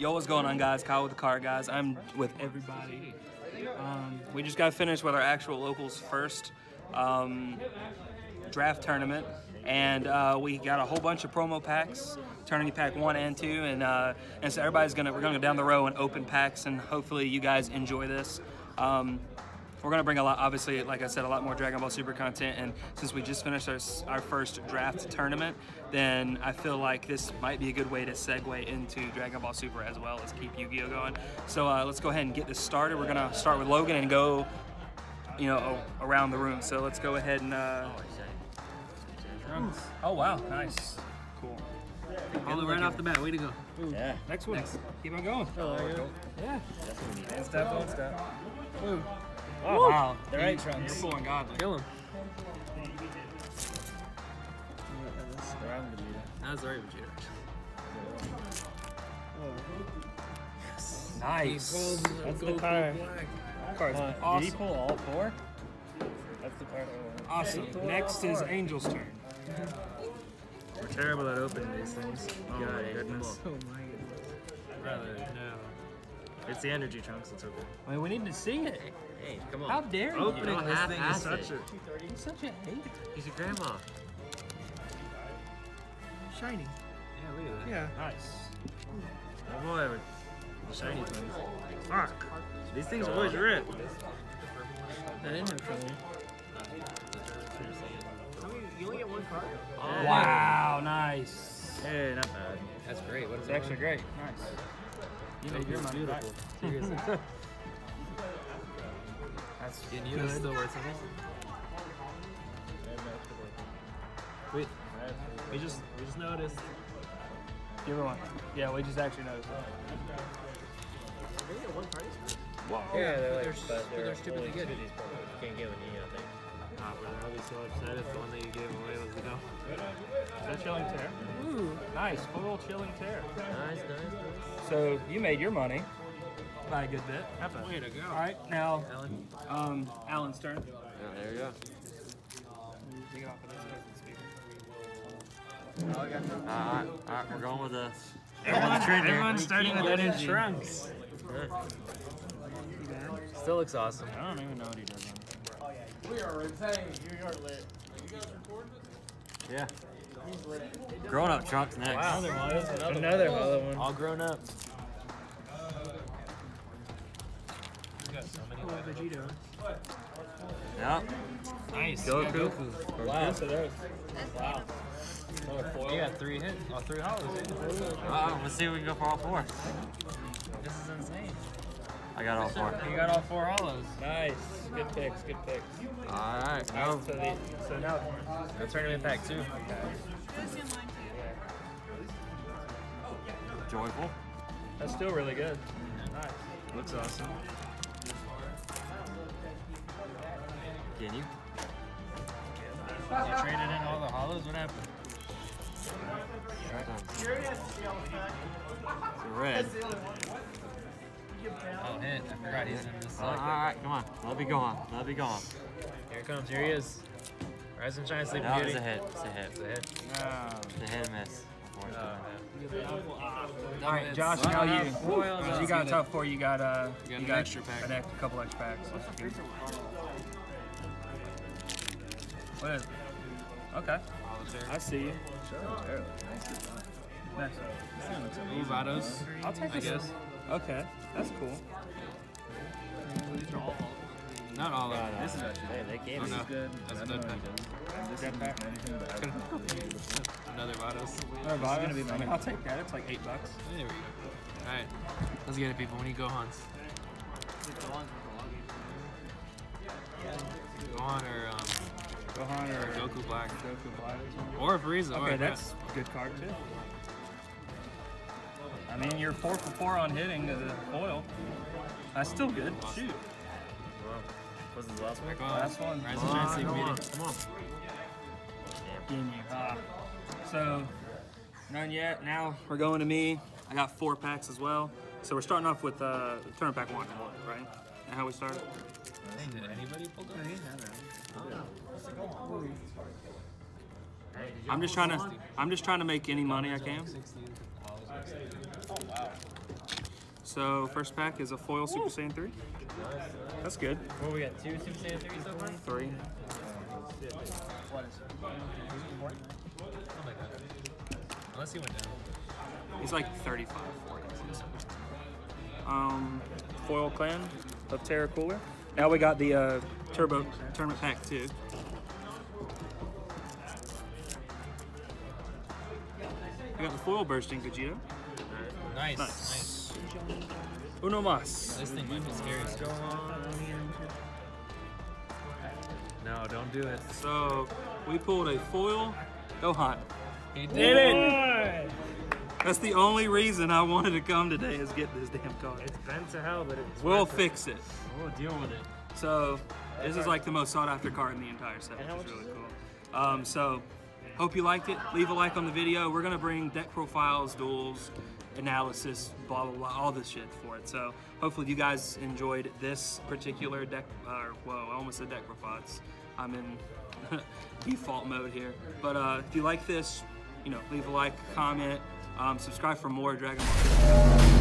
Yo, what's going on, guys? Kyle with the Card Guys. I'm with everybody. We just got finished with our actual locals first draft tournament, and we got a whole bunch of promo packs, tournament pack 1 and 2, and so we're gonna go down the row and open packs, and hopefully you guys enjoy this. We're gonna bring a lot, obviously, like I said, a lot more Dragon Ball Super content, and since we just finished our first draft tournament, then I feel like this might be a good way to segue into Dragon Ball Super as well as keep Yu-Gi-Oh going. So let's go ahead and get this started. We're gonna start with Logan and go, you know, around the room. So let's go ahead and. Oh wow, nice, cool. Right off the bat, way to go. Ooh. Yeah. Next one. Keep on going. Oh, yeah. One step, one step. Ooh. Oh, woo. wow. The right trunks. You're pulling godly. Kill him. That's the right Vegeta. Nice. That's the card. Awesome. Did he pull all 4? That's the card. Awesome. Next is Angel's turn. We're terrible at opening these things. Oh my goodness. Oh my goodness. Brother, no. It's the energy trunks, it's okay. Wait, we need to see it. Hey, come on. How dare you? Opening this thing is such a hater. He's your grandma. Shiny. Yeah, look at that. Yeah. Nice. Oh boy, the shiny twins. Fuck. These things always rip. That didn't have trouble. You only get 1 card? Oh. Wow, nice. Hey, not bad. That's great. What is It's actually great. Nice. You made your money back. Seriously. That's And you know still worth something? Wait, we just noticed. Give her one. Yeah, we just actually noticed that. Wow. Yeah, they're stupidly good. You can't get one, I think. Nah, brother, I'll be so upset if the one that you gave away was the go. Is that Chilling Tear? Ooh. Nice, full Chilling Tear. Nice. So you made your money by a good bit. Way to go. All right, now Alan. Alan's turn. Yeah, there you go. Take it off of this speaker. Alright, we're going with this. Everyone's starting with Energy. energy. Trunks. Still looks awesome. I don't even know what he does on. We are retained. You are lit. You guys recording this? Yeah. He's lit. Grown up trunks next. Wow. Another hollow one. All grown up. Oh, Vegeta. Yep. Nice. Goku. Wow. So there's. Wow. You got 3 hits. Oh, 3 hollows. Let's see if we can go for all 4. This is insane. I got all 4. You got all 4 hollows. Nice. Good picks. Good picks. Alright. So now That's tournament pack 2. Joyful. that's still really good. Nice. Looks awesome. Can you? You traded in all the hollows. What happened? It's a red. Oh, hit. I forgot he's in this. Alright, come on. Let me go on. Here it comes. Here he is. Rise and shine, Sleeping No, Beauty. it's a hit. It's a hit. It's a hit. It's a hit and miss. All right, Josh. Now you. Foil, You got a top 4. You got an extra pack. A couple extra packs. What is it? Okay. I see you. Nice. Vados. I'll take I this. guess. Okay, that's cool. Not all of them. This is actually. They gave This is good. That's a good pack. That pack. Another Vados. Gonna be money. I'll take that. It's like $8. There we go. Alright. Let's get it, people. We need Gohans. Gohan or Gohan or Goku Black. Goku Black. Or Frieza. Okay, that's a good card too. I mean, you're 4 for 4 on hitting the foil. That's still good. Shoot. What's the last one? Last one. Rise and shine, Sleeping Beauty. Come on. So, none yet. Now we're going to me. I got 4 packs as well. So we're starting off with turn pack 1, right? Is that how we started? Did anybody pull that? I'm just trying to make any money I can. So first pack is a foil Super Saiyan 3. That's good. What we got? 2 Super Saiyan 3 so far? 3. What is it? Oh my god. Unless he went down. He's like 35. Foil Clan of Terra Cooler. Now we got the Turbo Tournament Pack 2. We got the foil Bursting Vegeta. Nice. Uno mas. This thing might be scary. No, don't do it. So we pulled a foil Gohan. He did it! That's the only reason I wanted to come today is get this damn card. It's bent to hell, but it's We'll worth fix it. We'll deal with it. So this is like the most sought after card in the entire set, which is really cool. So hope you liked it. Leave a like on the video. We're gonna bring deck profiles, duels, analysis, blah blah blah, all this shit for it. So hopefully you guys enjoyed this particular deck. Whoa, I almost said deck profiles. I'm in default mode here. But if you like this, you know, leave a like, comment, subscribe for more Dragon Ball.